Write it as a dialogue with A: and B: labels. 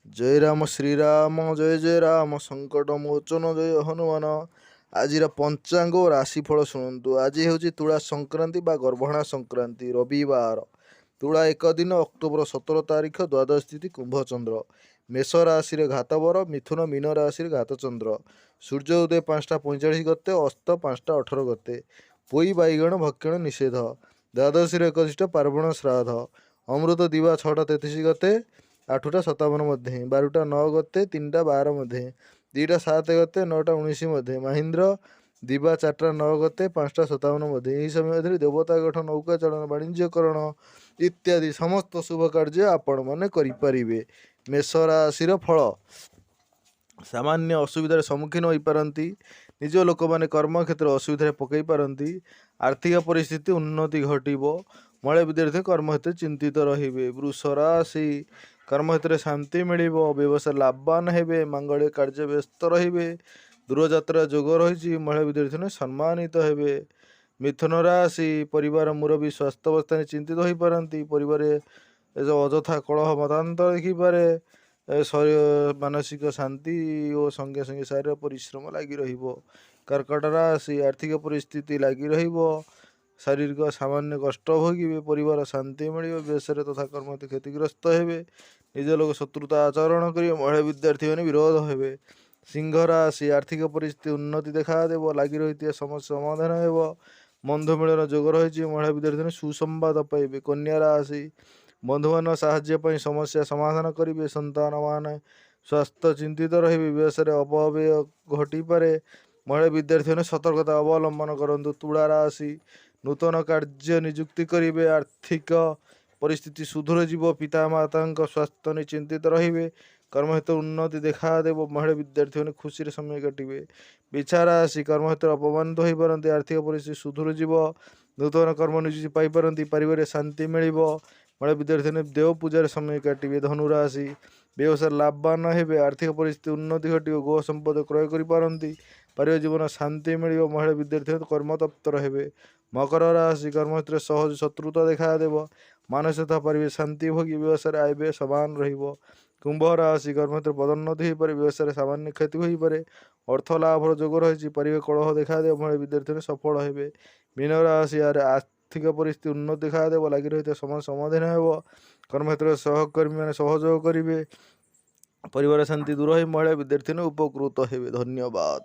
A: ଜୟ ରାମ ଶ୍ରୀରାମ ଜୟ ଜୟ ରାମ ସଙ୍କଟ ମୋଚନ ଜୟ ହନୁମାନ। ଆଜିର ପଞ୍ଚାଙ୍ଗ ଓ ରାଶିଫଳ ଶୁଣନ୍ତୁ। ଆଜି ହେଉଛି ତୁଳା ସଂକ୍ରାନ୍ତି ବା ଗର୍ଭଣା ସଂକ୍ରାନ୍ତି, ରବିବାର। ତୁଳା 1 ଦିନ ଅକ୍ଟୋବର 17 ତାରିଖ, ଦ୍ୱାଦଶ ତିଥି କୁମ୍ଭଚନ୍ଦ୍ର। ମେଷ ରାଶିରେ ଘାତବର, ମିଥୁନ ମୀନ ରାଶିରେ ଘାତଚନ୍ଦ୍ର। ସୂର୍ଯ୍ୟ ଉଦୟ 5ଟା 45 ଗତେ, ଅସ୍ତ 5ଟା 18 ଗତେ। ପୋଇ ବାଇଗଣ ଭକ୍ଷଣ ନିଷେଧ। ଦ୍ୱାଦଶୀରେ ଏକୋଇଶିଷ୍ଟ ପାର୍ବଣ ଶ୍ରାଦ୍ଧ। ଅମୃତ ଦିବା 6ଟା 33 ଗତେ, 8ଟା 57 ମଧ୍ୟେ। 12ଟା 9 ଗତେ, 3ଟା 12 ମଧ୍ୟେ। 2ଟା 7 ଗତେ, 9ଟା 19 ମଧ୍ୟେ। ମାହିନ୍ଦ୍ର ଦିବା 4ଟା 9 ଗତେ, 5ଟା 57 ମଧ୍ୟେ। ଏହି ସମୟରେ ଦେବତା ଗଠନ, ନୌକା ଚାଳନ, ବାଣିଜ୍ୟକରଣ ଇତ୍ୟାଦି ସମସ୍ତ ଶୁଭ କାର୍ଯ୍ୟ ଆପଣମାନେ କରିପାରିବେ। ମେଷ ରାଶିର ଫଳ। ସାମାନ୍ୟ ଅସୁବିଧାର ସମ୍ମୁଖୀନ ହୋଇପାରନ୍ତି। ନିଜ ଲୋକମାନେ କର୍ମକ୍ଷେତ୍ର ଅସୁବିଧାରେ ପକାଇ ପାରନ୍ତି। ଆର୍ଥିକ ପରିସ୍ଥିତି ଉନ୍ନତି ଘଟିବ। ମହିଳା ବିଦ୍ୟାର୍ଥୀ କର୍ମକ୍ଷେତ୍ରରେ ଚିନ୍ତିତ ରହିବେ। ବୃଷ ରାଶି, କର୍ମକ୍ଷେତ୍ରରେ ଶାନ୍ତି ମିଳିବ। ବ୍ୟବସାୟ ଲାଭବାନ ହେବେ। ମାଙ୍ଗଳିକ କାର୍ଯ୍ୟ ବ୍ୟସ୍ତ ରହିବେ। ଦୂରଯାତ୍ରା ଯୋଗ ରହିଛି। ମହିଳା ବିଦ୍ୟାର୍ଥୀମାନେ ସମ୍ମାନିତ ହେବେ। ମିଥୁନ ରାଶି, ପରିବାର ମୁରବୀ ସ୍ୱାସ୍ଥ୍ୟ ଅବସ୍ଥାରେ ଚିନ୍ତିତ ହୋଇପାରନ୍ତି। ପରିବାରରେ ଅଯଥା କଳହ ମତାନ୍ତର ଦେଖିପାରେ। ମାନସିକ ଶାନ୍ତି ଓ ସଙ୍ଗେ ସଙ୍ଗେ ଶାରୀରିକ ପରିଶ୍ରମ ଲାଗି ରହିବ। କର୍କଟ ରାଶି, ଆର୍ଥିକ ପରିସ୍ଥିତି ଲାଗି ରହିବ। ଶାରୀରିକ ସାମାନ୍ୟ କଷ୍ଟ ଭୋଗିବେ। ପରିବାର ଶାନ୍ତି ମିଳିବ। ବ୍ୟବସାୟରେ ତଥା କର୍ମକ୍ଷେତ୍ରରେ କ୍ଷତିଗ୍ରସ୍ତ ହେବେ। ନିଜ ଲୋକ ଶତ୍ରୁତା ଆଚରଣ କରିବେ। ମହିଳା ବିଦ୍ୟାର୍ଥୀମାନେ ବିରୋଧ ହେବେ। ସିଂହ ରାଶି, ଆର୍ଥିକ ପରିସ୍ଥିତି ଉନ୍ନତି ଦେଖାଦେବ। ଲାଗି ରହିଥିବା ସମସ୍ୟା ସମାଧାନ ହେବ। ବନ୍ଧୁ ମିଳନ ଯୋଗ ରହିଛି। ମହିଳା ବିଦ୍ୟାର୍ଥୀମାନେ ସୁସମ୍ବାଦ ପାଇବେ। କନ୍ୟା ରାଶି, ବନ୍ଧୁମାନଙ୍କ ସାହାଯ୍ୟ ପାଇଁ ସମସ୍ୟା ସମାଧାନ କରିବେ। ସନ୍ତାନମାନେ ସ୍ୱାସ୍ଥ୍ୟ ଚିନ୍ତିତ ରହିବେ। ବ୍ୟବସାୟରେ ଅପବ୍ୟୟ ଘଟିପାରେ। ମହିଳା ବିଦ୍ୟାର୍ଥୀମାନେ ସତର୍କତା ଅବଲମ୍ବନ କରନ୍ତୁ। ତୁଳା ରାଶି, ନୂତନ କାର୍ଯ୍ୟ ନିଯୁକ୍ତି କରିବେ। ଆର୍ଥିକ ପରିସ୍ଥିତି ସୁଧୁରିଯିବ। ପିତାମାତାଙ୍କ ସ୍ୱାସ୍ଥ୍ୟ ନେଇ ଚିନ୍ତିତ ରହିବେ। କର୍ମକ୍ଷେତ୍ର ଉନ୍ନତି ଦେଖାଦେବ। ମହିଳା ବିଦ୍ୟାର୍ଥୀମାନେ ଖୁସିରେ ସମୟ କାଟିବେ। ବିଛା ରାଶି, କର୍ମକ୍ଷେତ୍ର ଅପମାନିତ ହୋଇପାରନ୍ତି। ଆର୍ଥିକ ପରିସ୍ଥିତି ସୁଧୁରିଯିବ। ନୂତନ କର୍ମ ନିଯୁକ୍ତି ପାଇପାରନ୍ତି। ପାରିବାରରେ ଶାନ୍ତି ମିଳିବ। ମହିଳା ବିଦ୍ୟାର୍ଥୀମାନେ ଦେବ ପୂଜାରେ ସମୟ କାଟିବେ। ଧନୁ ରାଶି, ବ୍ୟବସାୟରେ ଲାଭବାନ ହେବେ। ଆର୍ଥିକ ପରିସ୍ଥିତି ଉନ୍ନତି ଘଟିବ। ଗୋ ସମ୍ପଦ କ୍ରୟ କରିପାରନ୍ତି। ପାରିବାରିକ ଜୀବନ ଶାନ୍ତି ମିଳିବ। ମହିଳା ବିଦ୍ୟାର୍ଥୀମାନେ କର୍ମତତ୍ପର ହେବେ। ମକର ରାଶି, କର୍ମକ୍ଷେତ୍ରରେ ସହଜ ଶତ୍ରୁତା ଦେଖାଦେବ। ମାନସିକ ପରିବେଶ ଶାନ୍ତି ଭୋଗୀ। ବ୍ୟବସାୟରେ ଆୟ ବ୍ୟୟ ସମାନ ରହିବ। କୁମ୍ଭ ରାଶି, କର୍ମକ୍ଷେତ୍ରରେ ପଦୋନ୍ନତି ହୋଇପାରେ। ବ୍ୟବସାୟରେ ସାମାନ୍ୟ କ୍ଷତି ହୋଇପାରେ। ଅର୍ଥ ଲାଭର ଯୋଗ ରହିଛି। ପାରିବାରିକ କଳହ ଦେଖାଦେବ। ମହିଳା ବିଦ୍ୟାର୍ଥୀମାନେ ସଫଳ ହେବେ। ମୀନ ରାଶି, ଆର୍ଥିକ ପରିସ୍ଥିତି ଉନ୍ନତି ଦେଖାଦେବ। ଲାଗି ରହିଥିବା ସମସ୍ୟା ସମାଧାନ ହେବ। କର୍ମକ୍ଷେତ୍ରରେ ସହକର୍ମୀମାନେ ସହଯୋଗ କରିବେ। ପରିବାର ଶାନ୍ତି ଦୂର ହୋଇ ମହିଳା ବିଦ୍ୟାର୍ଥୀମାନେ ଉପକୃତ ହେବେ। ଧନ୍ୟବାଦ।